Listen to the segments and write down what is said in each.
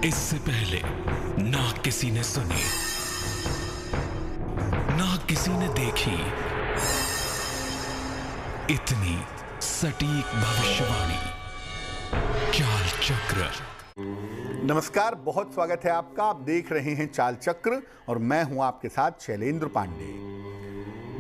इससे पहले ना किसी ने सुनी, ना किसी ने देखी इतनी सटीक भविष्यवाणी। चाल चक्र। नमस्कार, बहुत स्वागत है आपका। आप देख रहे हैं चाल चक्र और मैं हूं आपके साथ शैलेंद्र पांडे।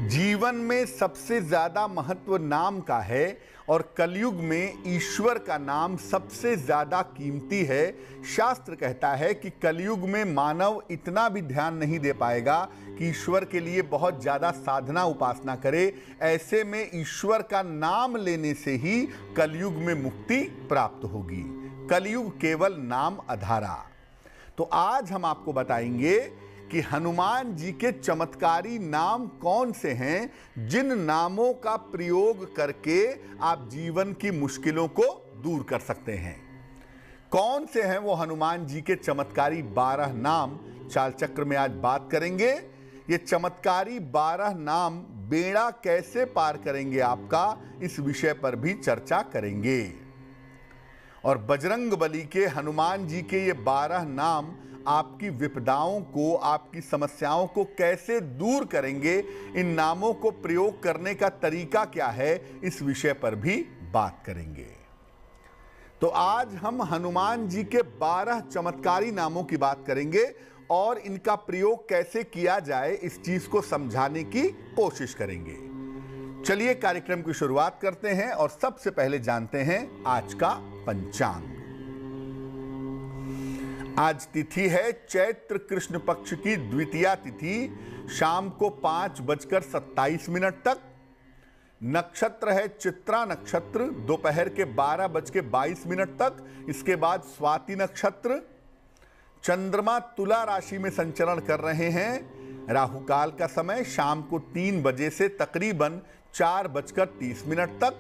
जीवन में सबसे ज्यादा महत्व नाम का है और कलयुग में ईश्वर का नाम सबसे ज्यादा कीमती है। शास्त्र कहता है कि कलयुग में मानव इतना भी ध्यान नहीं दे पाएगा कि ईश्वर के लिए बहुत ज्यादा साधना उपासना करे। ऐसे में ईश्वर का नाम लेने से ही कलयुग में मुक्ति प्राप्त होगी। कलयुग केवल नाम आधारा। तो आज हम आपको बताएंगे कि हनुमान जी के चमत्कारी नाम कौन से हैं, जिन नामों का प्रयोग करके आप जीवन की मुश्किलों को दूर कर सकते हैं। कौन से हैं वो हनुमान जी के चमत्कारी 12 नाम, चाल चक्र में आज बात करेंगे। ये चमत्कारी 12 नाम बेड़ा कैसे पार करेंगे आपका, इस विषय पर भी चर्चा करेंगे। और बजरंग बली के हनुमान जी के ये 12 नाम आपकी विपदाओं को, आपकी समस्याओं को कैसे दूर करेंगे, इन नामों को प्रयोग करने का तरीका क्या है, इस विषय पर भी बात करेंगे। तो आज हम हनुमान जी के 12 चमत्कारी नामों की बात करेंगे और इनका प्रयोग कैसे किया जाए, इस चीज को समझाने की कोशिश करेंगे। चलिए कार्यक्रम की शुरुआत करते हैं और सबसे पहले जानते हैं आज का पंचांग। आज तिथि है चैत्र कृष्ण पक्ष की द्वितीया तिथि, शाम को 5:27 तक। नक्षत्र है चित्रा नक्षत्र, दोपहर के 12:22 तक। इसके बाद स्वाति नक्षत्र। चंद्रमा तुला राशि में संचरण कर रहे हैं। राहु काल का समय शाम को 3 बजे से तकरीबन 4:30 तक।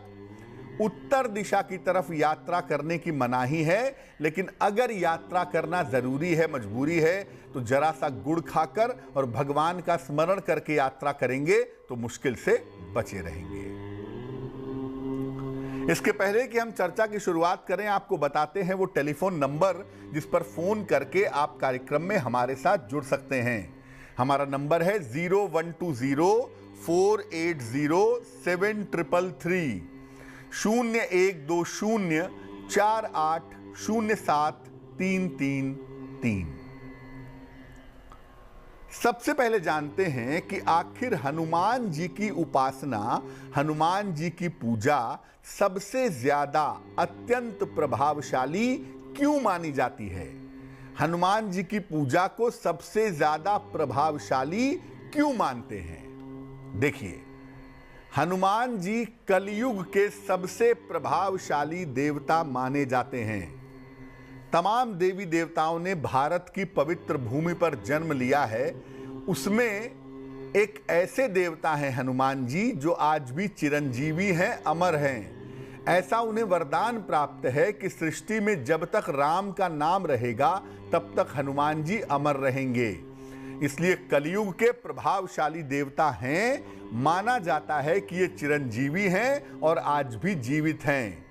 उत्तर दिशा की तरफ यात्रा करने की मनाही है, लेकिन अगर यात्रा करना जरूरी है, मजबूरी है, तो जरा सा गुड़ खाकर और भगवान का स्मरण करके यात्रा करेंगे तो मुश्किल से बचे रहेंगे। इसके पहले कि हम चर्चा की शुरुआत करें, आपको बताते हैं वो टेलीफोन नंबर जिस पर फोन करके आप कार्यक्रम में हमारे साथ जुड़ सकते हैं। हमारा नंबर है 0120-480-7333, 0120-4807-333। सबसे पहले जानते हैं कि आखिर हनुमान जी की उपासना, हनुमान जी की पूजा सबसे ज्यादा अत्यंत प्रभावशाली क्यों मानी जाती है। हनुमान जी की पूजा को सबसे ज्यादा प्रभावशाली क्यों मानते हैं। देखिए, हनुमान जी कलयुग के सबसे प्रभावशाली देवता माने जाते हैं। तमाम देवी देवताओं ने भारत की पवित्र भूमि पर जन्म लिया है, उसमें एक ऐसे देवता हैं हनुमान जी जो आज भी चिरंजीवी हैं, अमर हैं। ऐसा उन्हें वरदान प्राप्त है कि सृष्टि में जब तक राम का नाम रहेगा तब तक हनुमान जी अमर रहेंगे। इसलिए कलयुग के प्रभावशाली देवता हैं। माना जाता है कि ये चिरंजीवी हैं और आज भी जीवित हैं।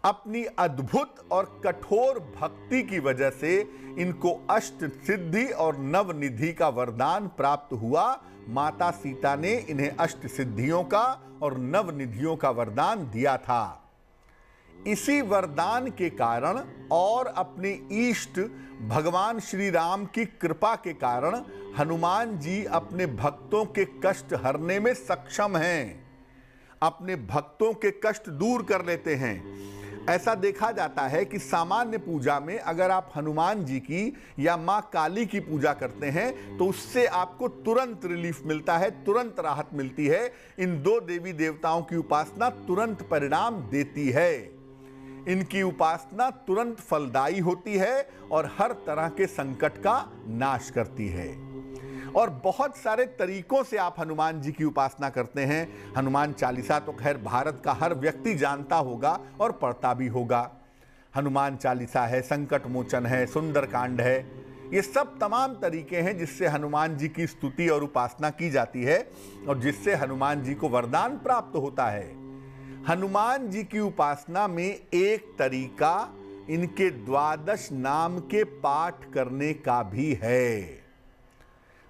अपनी अद्भुत और कठोर भक्ति की वजह से इनको अष्ट सिद्धि और नवनिधि का वरदान प्राप्त हुआ। माता सीता ने इन्हें अष्ट सिद्धियों का और नवनिधियों का वरदान दिया था। इसी वरदान के कारण और अपने इष्ट भगवान श्री राम की कृपा के कारण हनुमान जी अपने भक्तों के कष्ट हरने में सक्षम हैं। अपने भक्तों के कष्ट दूर कर लेते हैं। ऐसा देखा जाता है कि सामान्य पूजा में अगर आप हनुमान जी की या मां काली की पूजा करते हैं तो उससे आपको तुरंत रिलीफ मिलता है, तुरंत राहत मिलती है। इन दो देवी देवताओं की उपासना तुरंत परिणाम देती है। इनकी उपासना तुरंत फलदायी होती है और हर तरह के संकट का नाश करती है। और बहुत सारे तरीकों से आप हनुमान जी की उपासना करते हैं। हनुमान चालीसा तो खैर भारत का हर व्यक्ति जानता होगा और पढ़ता भी होगा। हनुमान चालीसा है, संकट मोचन है, सुंदरकांड है, ये सब तमाम तरीके हैं जिससे हनुमान जी की स्तुति और उपासना की जाती है और जिससे हनुमान जी को वरदान प्राप्त होता है। हनुमान जी की उपासना में एक तरीका इनके 12 नाम के पाठ करने का भी है।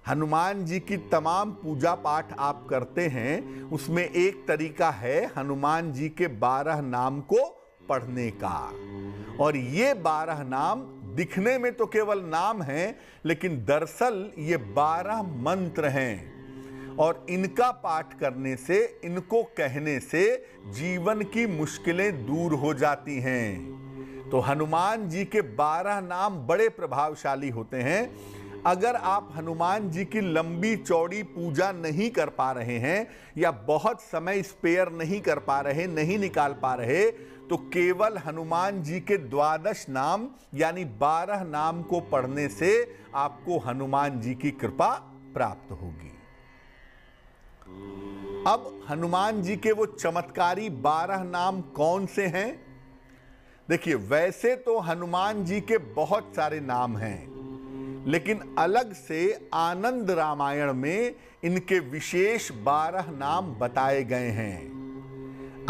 हनुमान जी की तमाम पूजा पाठ आप करते हैं, उसमें एक तरीका है हनुमान जी के 12 नाम को पढ़ने का। और ये 12 नाम दिखने में तो केवल नाम हैं, लेकिन दरअसल ये 12 मंत्र हैं। और इनका पाठ करने से, इनको कहने से जीवन की मुश्किलें दूर हो जाती हैं। तो हनुमान जी के 12 नाम बड़े प्रभावशाली होते हैं। अगर आप हनुमान जी की लंबी चौड़ी पूजा नहीं कर पा रहे हैं या बहुत समय स्पेयर नहीं कर पा रहे, नहीं निकाल पा रहे, तो केवल हनुमान जी के 12 नाम यानी 12 नाम को पढ़ने से आपको हनुमान जी की कृपा प्राप्त होगी। अब हनुमान जी के वो चमत्कारी 12 नाम कौन से हैं? देखिए, वैसे तो हनुमान जी के बहुत सारे नाम हैं, लेकिन अलग से आनंद रामायण में इनके विशेष 12 नाम बताए गए हैं।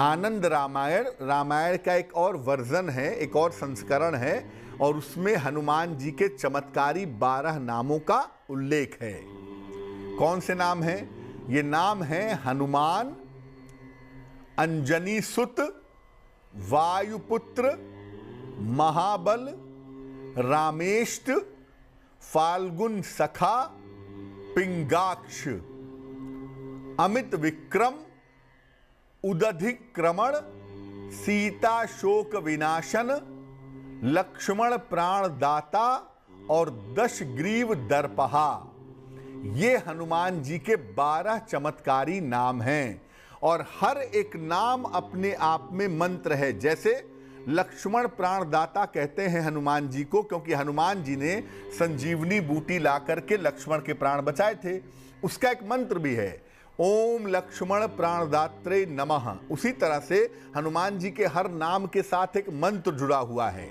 आनंद रामायण का एक और वर्जन है, एक और संस्करण है, और उसमें हनुमान जी के चमत्कारी 12 नामों का उल्लेख है। कौन से नाम हैं? ये नाम हैं हनुमान, अंजनी सुत, वायुपुत्र, महाबल, रामेष्ट, फाल्गुन सखा, पिंगाक्ष, अमित विक्रम, उदधिक्रमण, सीता शोक विनाशन, लक्ष्मण प्राणदाता और दशग्रीव दर्पहा। ये हनुमान जी के 12 चमत्कारी नाम हैं और हर एक नाम अपने आप में मंत्र है। जैसे लक्ष्मण प्राणदाता कहते हैं हनुमान जी को, क्योंकि हनुमान जी ने संजीवनी बूटी ला करके लक्ष्मण के प्राण बचाए थे। उसका एक मंत्र भी है, ओम लक्ष्मण प्राणदात्रे नमः। उसी तरह से हनुमान जी के हर नाम के साथ एक मंत्र जुड़ा हुआ है।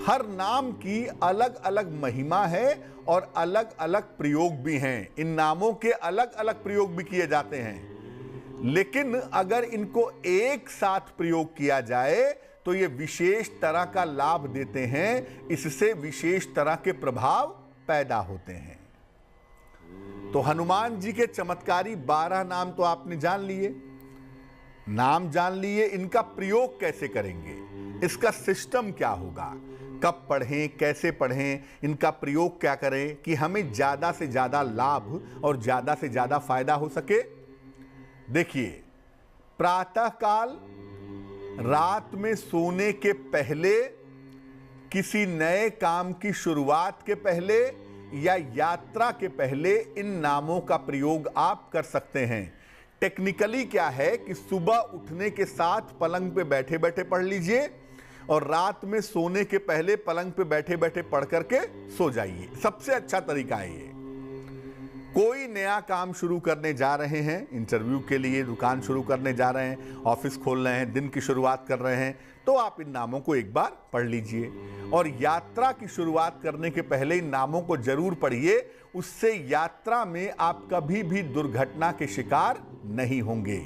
हर नाम की अलग अलग महिमा है और अलग अलग प्रयोग भी हैं। इन नामों के अलग अलग प्रयोग भी किए जाते हैं, लेकिन अगर इनको एक साथ प्रयोग किया जाए तो ये विशेष तरह का लाभ देते हैं, इससे विशेष तरह के प्रभाव पैदा होते हैं। तो हनुमान जी के चमत्कारी 12 नाम तो आपने जान लिए, नाम जान लिए, इनका प्रयोग कैसे करेंगे, इसका सिस्टम क्या होगा, कब पढ़ें, कैसे पढ़ें, इनका प्रयोग क्या करें कि हमें ज़्यादा से ज़्यादा लाभ और ज़्यादा से ज़्यादा फायदा हो सके। देखिए, प्रातःकाल रात में सोने के पहले, किसी नए काम की शुरुआत के पहले या यात्रा के पहले इन नामों का प्रयोग आप कर सकते हैं। टेक्निकली क्या है कि सुबह उठने के साथ पलंग पे बैठे बैठे पढ़ लीजिए और रात में सोने के पहले पलंग पे बैठे बैठे पढ़ करके सो जाइए। सबसे अच्छा तरीका है ये। कोई नया काम शुरू करने जा रहे हैं, इंटरव्यू के लिए दुकान शुरू करने जा रहे हैं, ऑफिस खोल रहे हैं, दिन की शुरुआत कर रहे हैं, तो आप इन नामों को एक बार पढ़ लीजिए। और यात्रा की शुरुआत करने के पहले इन नामों को जरूर पढ़िए, उससे यात्रा में आप कभी भी दुर्घटना के शिकार नहीं होंगे।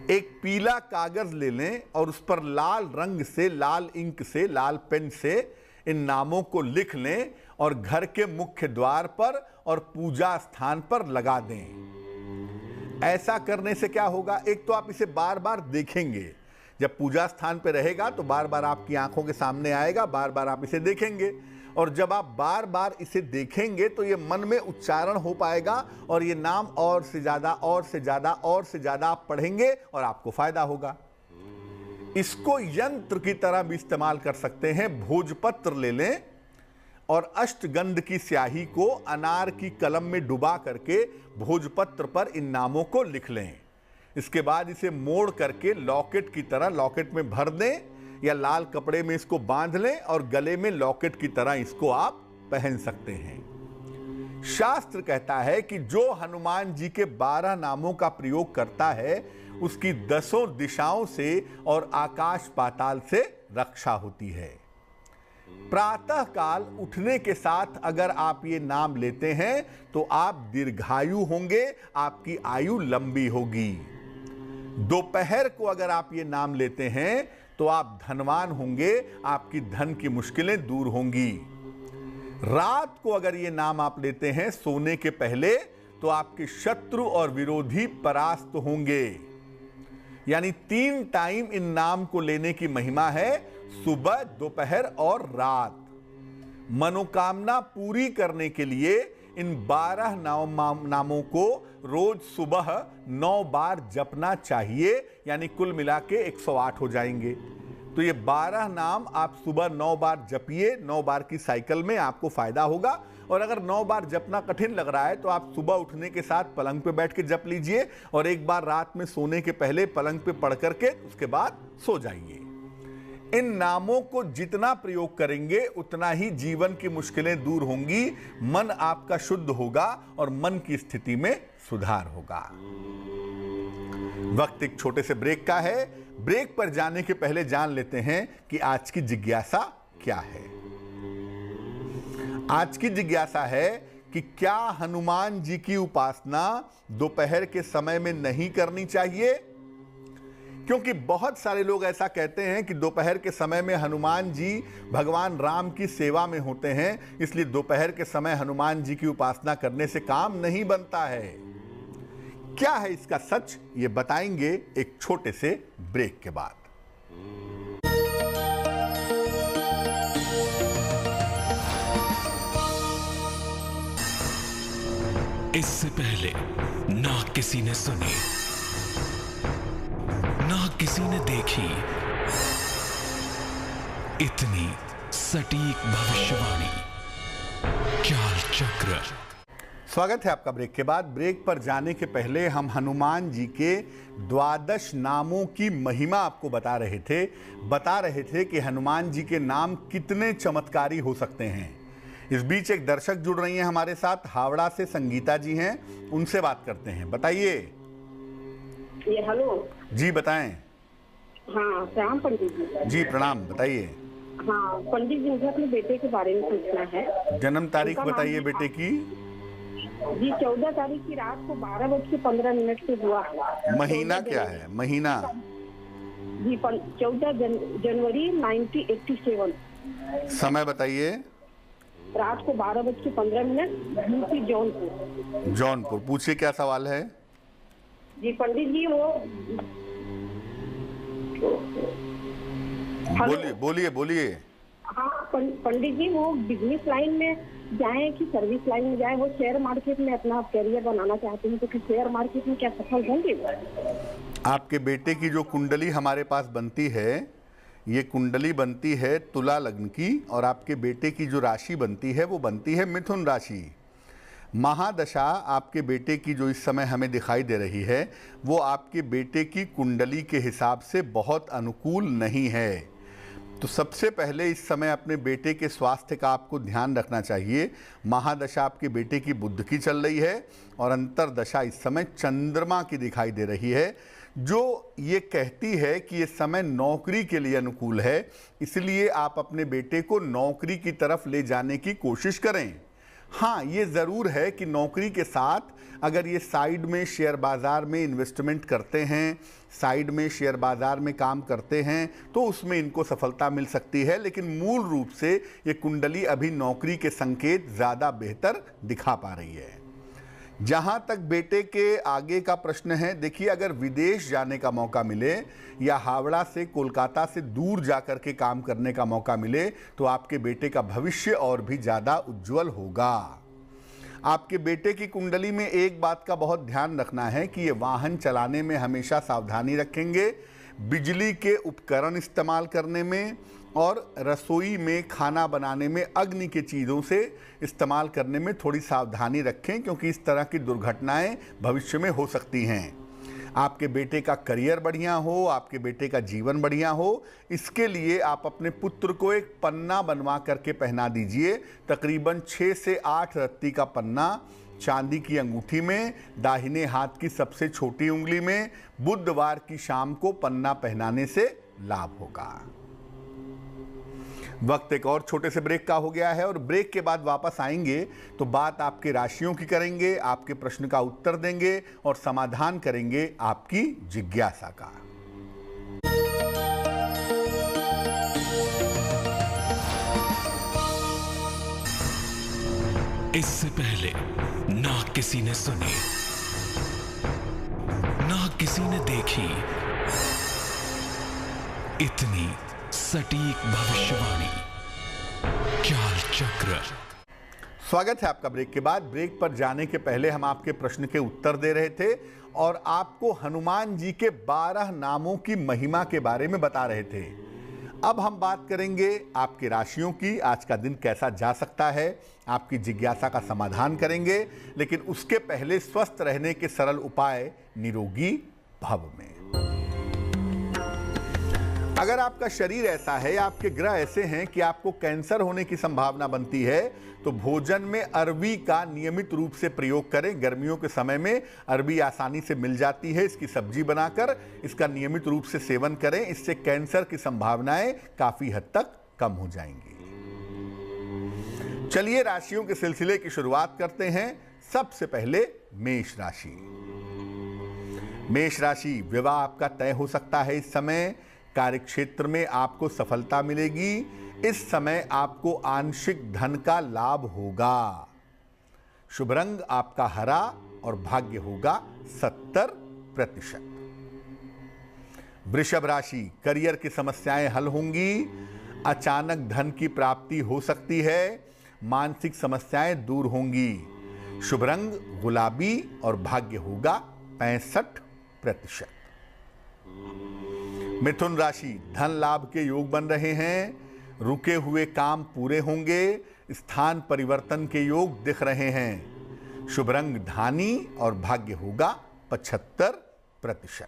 एक पीला कागज ले लें और उस पर लाल रंग से, लाल इंक से, लाल पेन से इन नामों को लिख लें और घर के मुख्य द्वार पर और पूजा स्थान पर लगा दें। ऐसा करने से क्या होगा, एक तो आप इसे बार बार देखेंगे, जब पूजा स्थान पर रहेगा तो बार बार आपकी आंखों के सामने आएगा, बार बार आप इसे देखेंगे, और जब आप बार बार इसे देखेंगे तो ये मन में उच्चारण हो पाएगा और ये नाम और से ज्यादा और से ज्यादा और से ज्यादा आप पढ़ेंगे और आपको फायदा होगा। इसको यंत्र की तरह भी इस्तेमाल कर सकते हैं। भोजपत्र ले लें और अष्टगंध की स्याही को अनार की कलम में डुबा करके भोजपत्र पर इन नामों को लिख लें। इसके बाद इसे मोड़ करके लॉकेट की तरह लॉकेट में भर दें या लाल कपड़े में इसको बांध लें और गले में लॉकेट की तरह इसको आप पहन सकते हैं। शास्त्र कहता है कि जो हनुमान जी के 12 नामों का प्रयोग करता है उसकी 10 दिशाओं से और आकाश पाताल से रक्षा होती है। प्रातः काल उठने के साथ अगर आप ये नाम लेते हैं तो आप दीर्घायु होंगे, आपकी आयु लंबी होगी। दोपहर को अगर आप ये नाम लेते हैं तो आप धनवान होंगे, आपकी धन की मुश्किलें दूर होंगी। रात को अगर ये नाम आप लेते हैं सोने के पहले, तो आपके शत्रु और विरोधी परास्त होंगे। यानी 3 टाइम इन नाम को लेने की महिमा है, सुबह, दोपहर और रात। मनोकामना पूरी करने के लिए इन 12 नामों को रोज सुबह 9 बार जपना चाहिए, यानी कुल मिला के 108 हो जाएंगे। तो ये 12 नाम आप सुबह 9 बार जपिए, 9 बार की साइकिल में आपको फायदा होगा। और अगर 9 बार जपना कठिन लग रहा है तो आप सुबह उठने के साथ पलंग पे बैठ के जप लीजिए, और एक बार रात में सोने के पहले पलंग पे पढ़ करके उसके बाद सो जाइए। इन नामों को जितना प्रयोग करेंगे उतना ही जीवन की मुश्किलें दूर होंगी, मन आपका शुद्ध होगा और मन की स्थिति में सुधार होगा। वक्त एक छोटे से ब्रेक का है। ब्रेक पर जाने के पहले जान लेते हैं कि आज की जिज्ञासा क्या है। आज की जिज्ञासा है कि क्या हनुमान जी की उपासना दोपहर के समय में नहीं करनी चाहिए? क्योंकि बहुत सारे लोग ऐसा कहते हैं कि दोपहर के समय में हनुमान जी भगवान राम की सेवा में होते हैं, इसलिए दोपहर के समय हनुमान जी की उपासना करने से काम नहीं बनता है। क्या है इसका सच, ये बताएंगे एक छोटे से ब्रेक के बाद। इससे पहले ना किसी ने सुनी, ना किसी ने देखी इतनी सटीक भविष्यवाणी। चाल चक्र। स्वागत है आपका ब्रेक के बाद। ब्रेक पर जाने के पहले हम हनुमान जी के 12 नामों की महिमा आपको बता रहे थे कि हनुमान जी के नाम कितने चमत्कारी हो सकते हैं। इस बीच एक दर्शक जुड़ रही हैं हमारे साथ, हावड़ा से संगीता जी हैं, उनसे बात करते हैं। बताइए। ये हेलो जी बताएं। हाँ, प्रणाम पंडित जी। जी प्रणाम, बताइए। हाँ पंडित जी, मुझे अपने बेटे के बारे में पूछना है। जन्म तारीख बताइए बेटे की। जी 14 तारीख की रात को 12:15 से हुआ है। महीना क्या है? महीना जी 14 जनवरी 1987। समय बताइए। रात को 12:15 यूपी जौनपुर। जौनपुर। पूछिए क्या सवाल है। जी पंडित जी वो बोलिए। हाँ पंडित जी, वो बिजनेस लाइन में जाए कि सर्विस लाइन में जाए? वो शेयर मार्केट में अपना करियर बनाना चाहते हैं, तो कि शेयर मार्केट में क्या सफल होंगे? आपके बेटे की जो कुंडली हमारे पास बनती है, ये कुंडली बनती है तुला लग्न की, और आपके बेटे की जो राशि बनती है वो बनती है मिथुन राशि। महादशा आपके बेटे की जो इस समय हमें दिखाई दे रही है, वो आपके बेटे की कुंडली के हिसाब से बहुत अनुकूल नहीं है। तो सबसे पहले इस समय अपने बेटे के स्वास्थ्य का आपको ध्यान रखना चाहिए। महादशा आपके बेटे की बुध की चल रही है, और अंतरदशा इस समय चंद्रमा की दिखाई दे रही है, जो ये कहती है कि ये समय नौकरी के लिए अनुकूल है। इसलिए आप अपने बेटे को नौकरी की तरफ ले जाने की कोशिश करें। हाँ, ये ज़रूर है कि नौकरी के साथ अगर ये साइड में शेयर बाज़ार में इन्वेस्टमेंट करते हैं, साइड में शेयर बाज़ार में काम करते हैं, तो उसमें इनको सफलता मिल सकती है। लेकिन मूल रूप से ये कुंडली अभी नौकरी के संकेत ज़्यादा बेहतर दिखा पा रही है। जहाँ तक बेटे के आगे का प्रश्न है, देखिए अगर विदेश जाने का मौका मिले या हावड़ा से कोलकाता से दूर जाकर के काम करने का मौका मिले, तो आपके बेटे का भविष्य और भी ज़्यादा उज्जवल होगा। आपके बेटे की कुंडली में एक बात का बहुत ध्यान रखना है कि ये वाहन चलाने में हमेशा सावधानी रखेंगे, बिजली के उपकरण इस्तेमाल करने में और रसोई में खाना बनाने में अग्नि के चीज़ों से इस्तेमाल करने में थोड़ी सावधानी रखें, क्योंकि इस तरह की दुर्घटनाएं भविष्य में हो सकती हैं। आपके बेटे का करियर बढ़िया हो, आपके बेटे का जीवन बढ़िया हो, इसके लिए आप अपने पुत्र को एक पन्ना बनवा करके पहना दीजिए। तकरीबन 6 से 8 रत्ती का पन्ना चांदी की अंगूठी में, दाहिने हाथ की सबसे छोटी उंगली में, बुधवार की शाम को पन्ना पहनाने से लाभ होगा। वक्त एक और छोटे से ब्रेक का हो गया है, और ब्रेक के बाद वापस आएंगे तो बात आपके राशियों की करेंगे, आपके प्रश्न का उत्तर देंगे और समाधान करेंगे आपकी जिज्ञासा का। इससे पहले ना किसी ने सुनी, ना किसी ने देखी इतनी सटीक भविष्यवाणी। चाल चक्र। स्वागत है आपका ब्रेक के बाद। ब्रेक पर जाने के पहले हम आपके प्रश्न के उत्तर दे रहे थे और आपको हनुमान जी के 12 नामों की महिमा के बारे में बता रहे थे। अब हम बात करेंगे आपकी राशियों की। आज का दिन कैसा जा सकता है, आपकी जिज्ञासा का समाधान करेंगे, लेकिन उसके पहले स्वस्थ रहने के सरल उपाय निरोगी भव में। अगर आपका शरीर ऐसा है, आपके ग्रह ऐसे हैं कि आपको कैंसर होने की संभावना बनती है, तो भोजन में अरबी का नियमित रूप से प्रयोग करें। गर्मियों के समय में अरबी आसानी से मिल जाती है। इसकी सब्जी बनाकर इसका नियमित रूप से सेवन करें। इससे कैंसर की संभावनाएं काफी हद तक कम हो जाएंगी। चलिए राशियों के सिलसिले की शुरुआत करते हैं। सबसे पहले मेष राशि। मेष राशि, विवाह आपका तय हो सकता है। इस समय कार्यक्षेत्र में आपको सफलता मिलेगी। इस समय आपको आंशिक धन का लाभ होगा। शुभ रंग आपका हरा और भाग्य होगा 70%। वृषभ राशि, करियर की समस्याएं हल होंगी। अचानक धन की प्राप्ति हो सकती है। मानसिक समस्याएं दूर होंगी। शुभ रंग गुलाबी और भाग्य होगा 65%। मिथुन राशि, धन लाभ के योग बन रहे हैं। रुके हुए काम पूरे होंगे। स्थान परिवर्तन के योग दिख रहे हैं। शुभ रंग धानी और भाग्य होगा 75%।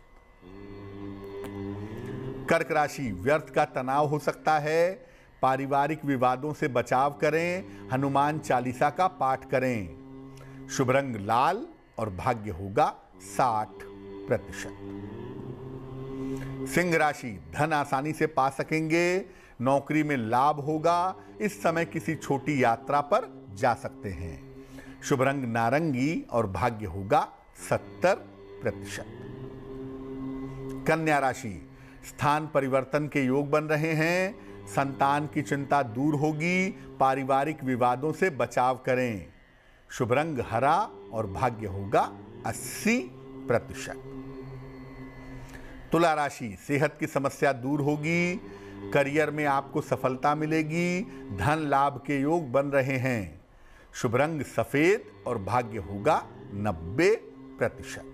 कर्क राशि, व्यर्थ का तनाव हो सकता है। पारिवारिक विवादों से बचाव करें। हनुमान चालीसा का पाठ करें। शुभ रंग लाल और भाग्य होगा 60%। सिंह राशि, धन आसानी से पा सकेंगे। नौकरी में लाभ होगा। इस समय किसी छोटी यात्रा पर जा सकते हैं। शुभ रंग नारंगी और भाग्य होगा 70%। कन्या राशि, स्थान परिवर्तन के योग बन रहे हैं। संतान की चिंता दूर होगी। पारिवारिक विवादों से बचाव करें। शुभ रंग हरा और भाग्य होगा 80%। तुला राशि, सेहत की समस्या दूर होगी। करियर में आपको सफलता मिलेगी। धन लाभ के योग बन रहे हैं। शुभ रंग सफेद और भाग्य होगा 90%।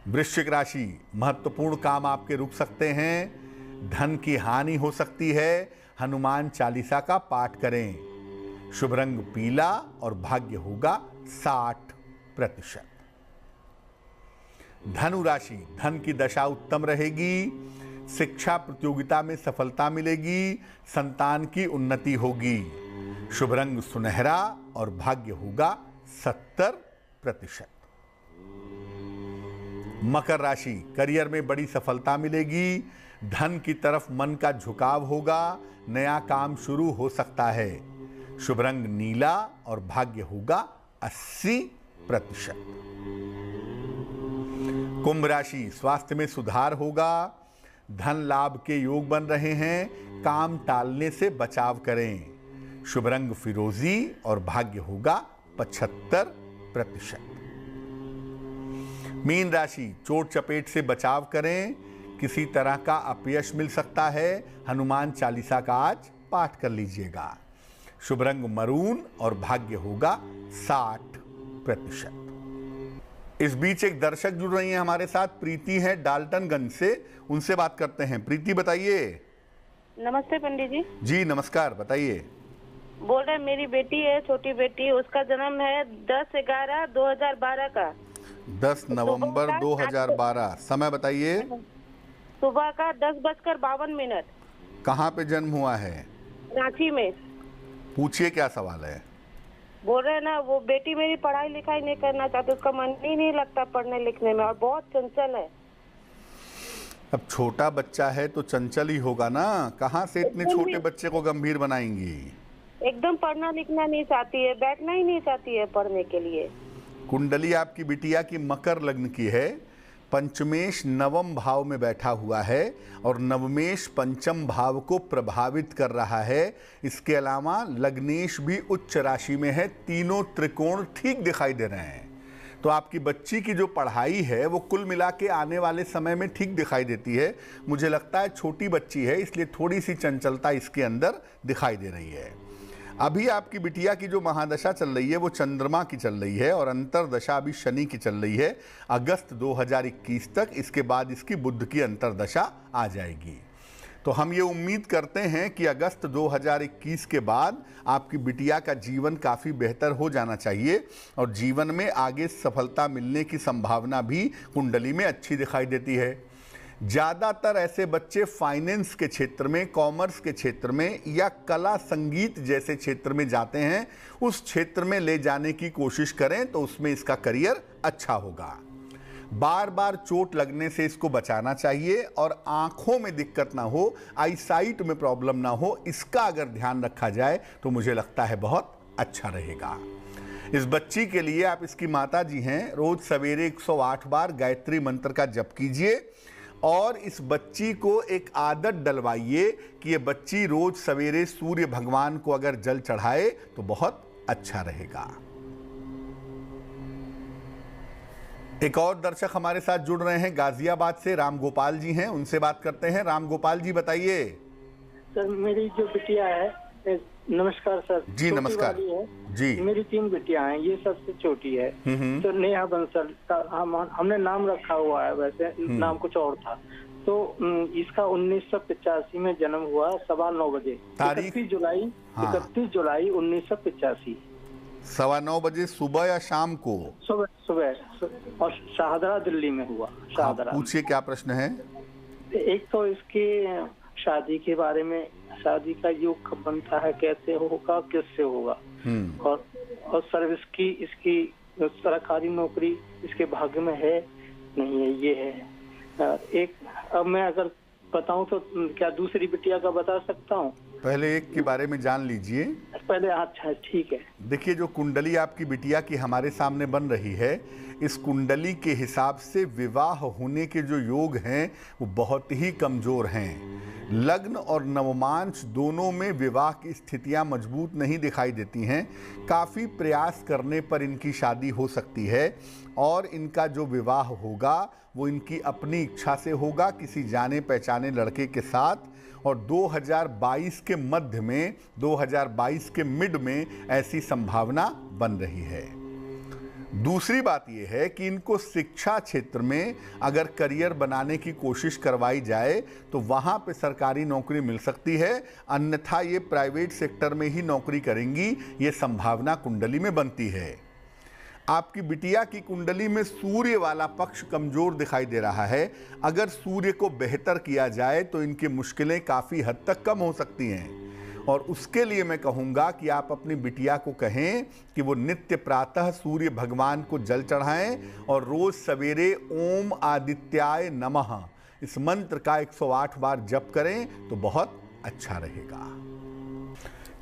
वृश्चिक राशि, महत्वपूर्ण काम आपके रुक सकते हैं। धन की हानि हो सकती है। हनुमान चालीसा का पाठ करें। शुभ रंग पीला और भाग्य होगा 60%। धनु राशि, धन की दशा उत्तम रहेगी। शिक्षा प्रतियोगिता में सफलता मिलेगी। संतान की उन्नति होगी। शुभ रंग सुनहरा और भाग्य होगा 70%। मकर राशि, करियर में बड़ी सफलता मिलेगी। धन की तरफ मन का झुकाव होगा। नया काम शुरू हो सकता है। शुभ रंग नीला और भाग्य होगा 80%। कुंभ राशि, स्वास्थ्य में सुधार होगा। धन लाभ के योग बन रहे हैं। काम टालने से बचाव करें। शुभ रंग फिरोजी और भाग्य होगा 75%। मीन राशि, चोट चपेट से बचाव करें। किसी तरह का अपयश मिल सकता है। हनुमान चालीसा का आज पाठ कर लीजिएगा। शुभ रंग मरून और भाग्य होगा 60%। इस बीच एक दर्शक जुड़ रही हैं हमारे साथ, प्रीति है डाल्टनगंज से। उनसे बात करते हैं। प्रीति बताइए। नमस्ते पंडित जी। जी नमस्कार, बताइए। बोल रहे मेरी बेटी है, छोटी बेटी, उसका जन्म है 10/11/2012 का। 10 नवंबर 2012। समय बताइए। सुबह का 10:52। कहाँ पे जन्म हुआ है? रांची में। पूछिए क्या सवाल है। बोल रहे ना, वो बेटी मेरी पढ़ाई लिखाई नहीं करना चाहती। उसका मन ही नहीं लगता पढ़ने लिखने में और बहुत चंचल है। अब छोटा बच्चा है तो चंचल ही होगा ना। कहाँ से इतने छोटे बच्चे को गंभीर बनाएंगी? एकदम पढ़ना लिखना नहीं चाहती है, बैठना ही नहीं चाहती है पढ़ने के लिए। कुंडली आपकी बिटिया की मकर लग्न की है, पंचमेश नवम भाव में बैठा हुआ है और नवमेश पंचम भाव को प्रभावित कर रहा है। इसके अलावा लग्नेश भी उच्च राशि में है। तीनों त्रिकोण ठीक दिखाई दे रहे हैं। तो आपकी बच्ची की जो पढ़ाई है वो कुल मिला के आने वाले समय में ठीक दिखाई देती है। मुझे लगता है छोटी बच्ची है, इसलिए थोड़ी सी चंचलता इसके अंदर दिखाई दे रही है। अभी आपकी बिटिया की जो महादशा चल रही है वो चंद्रमा की चल रही है और अंतरदशा अभी शनि की चल रही है अगस्त 2021 तक। इसके बाद इसकी बुध की अंतरदशा आ जाएगी। तो हम ये उम्मीद करते हैं कि अगस्त 2021 के बाद आपकी बिटिया का जीवन काफ़ी बेहतर हो जाना चाहिए और जीवन में आगे सफलता मिलने की संभावना भी कुंडली में अच्छी दिखाई देती है। ज़्यादातर ऐसे बच्चे फाइनेंस के क्षेत्र में, कॉमर्स के क्षेत्र में या कला संगीत जैसे क्षेत्र में जाते हैं। उस क्षेत्र में ले जाने की कोशिश करें तो उसमें इसका करियर अच्छा होगा। बार बार चोट लगने से इसको बचाना चाहिए और आंखों में दिक्कत ना हो, आईसाइट में प्रॉब्लम ना हो, इसका अगर ध्यान रखा जाए तो मुझे लगता है बहुत अच्छा रहेगा। इस बच्ची के लिए आप इसकी माता जी हैं, रोज सवेरे 108 बार गायत्री मंत्र का जप कीजिए और इस बच्ची को एक आदत डलवाइए कि ये बच्ची रोज सवेरे सूर्य भगवान को अगर जल चढ़ाए तो बहुत अच्छा रहेगा। एक और दर्शक हमारे साथ जुड़ रहे हैं गाजियाबाद से, राम गोपाल जी हैं, उनसे बात करते हैं। राम गोपाल जी बताइए। सर मेरी जो बिटिया है, नमस्कार सर। जी नमस्कार जी। मेरी 3 बिटियां हैं, ये सबसे छोटी है। तो नेहा बंसल का हमने नाम रखा हुआ है, वैसे नाम कुछ और था। तो इसका 1985 में जन्म हुआ, 9:15 बजे, 31 जुलाई 1985। 9:15 बजे सुबह या शाम को? सुबह और शाहदरा दिल्ली में हुआ। शाहदरा। पूछिए क्या प्रश्न है? एक तो इसके शादी के बारे में, शादी का योग कब बनता है, कैसे होगा, किससे होगा, और सर्विस की, इसकी सरकारी नौकरी इसके भाग्य में है नहीं है, ये है एक। अब मैं अगर बताऊं तो क्या दूसरी बिटिया का बता सकता हूं? पहले एक के बारे में जान लीजिए पहले। अच्छा ठीक है। देखिए, जो कुंडली आपकी बिटिया की हमारे सामने बन रही है, इस कुंडली के हिसाब से विवाह होने के जो योग हैं वो बहुत ही कमजोर हैं। लग्न और नवमांश दोनों में विवाह की स्थितियां मजबूत नहीं दिखाई देती हैं। काफ़ी प्रयास करने पर इनकी शादी हो सकती है और इनका जो विवाह होगा वो इनकी अपनी इच्छा से होगा किसी जाने पहचाने लड़के के साथ, और 2022 के मध्य में, 2022 के मिड में ऐसी संभावना बन रही है। दूसरी बात यह है कि इनको शिक्षा क्षेत्र में अगर करियर बनाने की कोशिश करवाई जाए तो वहाँ पे सरकारी नौकरी मिल सकती है, अन्यथा ये प्राइवेट सेक्टर में ही नौकरी करेंगी, ये संभावना कुंडली में बनती है। आपकी बिटिया की कुंडली में सूर्य वाला पक्ष कमजोर दिखाई दे रहा है। अगर सूर्य को बेहतर किया जाए तो इनकी मुश्किलें काफ़ी हद तक कम हो सकती हैं और उसके लिए मैं कहूँगा कि आप अपनी बिटिया को कहें कि वो नित्य प्रातः सूर्य भगवान को जल चढ़ाएं और रोज़ सवेरे ओम आदित्याय नमः इस मंत्र का 108 बार जप करें तो बहुत अच्छा रहेगा।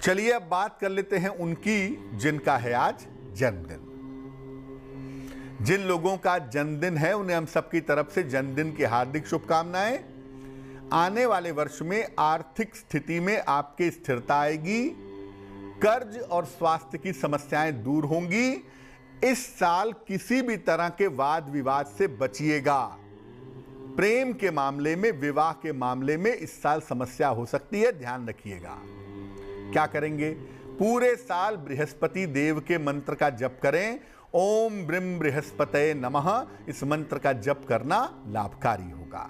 चलिए अब बात कर लेते हैं उनकी जिनका है आज जन्मदिन। जिन लोगों का जन्मदिन है उन्हें हम सबकी तरफ से जन्मदिन की हार्दिक शुभकामनाएं। आने वाले वर्ष में आर्थिक स्थिति में आपकी स्थिरता आएगी, कर्ज और स्वास्थ्य की समस्याएं दूर होंगी। इस साल किसी भी तरह के वाद विवाद से बचिएगा। प्रेम के मामले में, विवाह के मामले में इस साल समस्या हो सकती है, ध्यान रखिएगा। क्या करेंगे? पूरे साल बृहस्पति देव के मंत्र का जप करें। ओम ब्रह्म बृहस्पतये नमः इस मंत्र का जप करना लाभकारी होगा।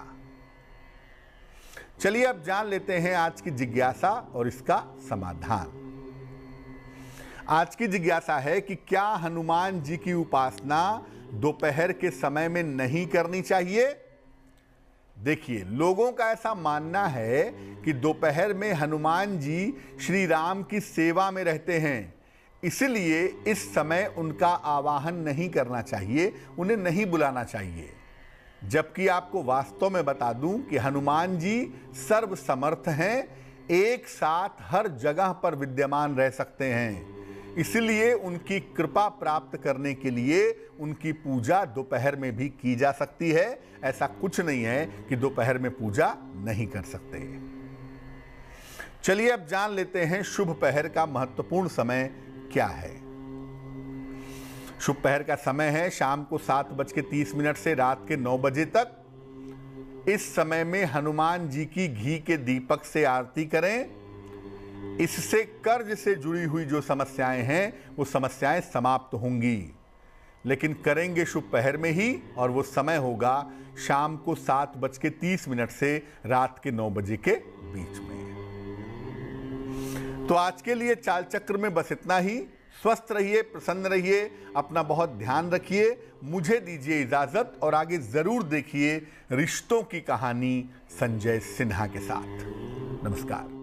चलिए अब जान लेते हैं आज की जिज्ञासा और इसका समाधान। आज की जिज्ञासा है कि क्या हनुमान जी की उपासना दोपहर के समय में नहीं करनी चाहिए? देखिए, लोगों का ऐसा मानना है कि दोपहर में हनुमान जी श्री राम की सेवा में रहते हैं, इसलिए इस समय उनका आवाहन नहीं करना चाहिए, उन्हें नहीं बुलाना चाहिए। जबकि आपको वास्तव में बता दूं कि हनुमान जी सर्वसमर्थ हैं, एक साथ हर जगह पर विद्यमान रह सकते हैं। इसलिए उनकी कृपा प्राप्त करने के लिए उनकी पूजा दोपहर में भी की जा सकती है। ऐसा कुछ नहीं है कि दोपहर में पूजा नहीं कर सकते। चलिए अब जान लेते हैं शुभ पहर का महत्वपूर्ण समय क्या है। शुभ पहर का समय है शाम को 7:30 से रात के 9 बजे तक। इस समय में हनुमान जी की घी के दीपक से आरती करें। इससे कर्ज से जुड़ी हुई जो समस्याएं हैं वो समस्याएं समाप्त होंगी, लेकिन करेंगे शुभ पहर में ही, और वो समय होगा शाम को 7:30 से रात के 9 बजे के बीच में। तो आज के लिए चाल चक्र में बस इतना ही। स्वस्थ रहिए, प्रसन्न रहिए, अपना बहुत ध्यान रखिए। मुझे दीजिए इजाजत और आगे जरूर देखिए रिश्तों की कहानी संजय सिन्हा के साथ। नमस्कार।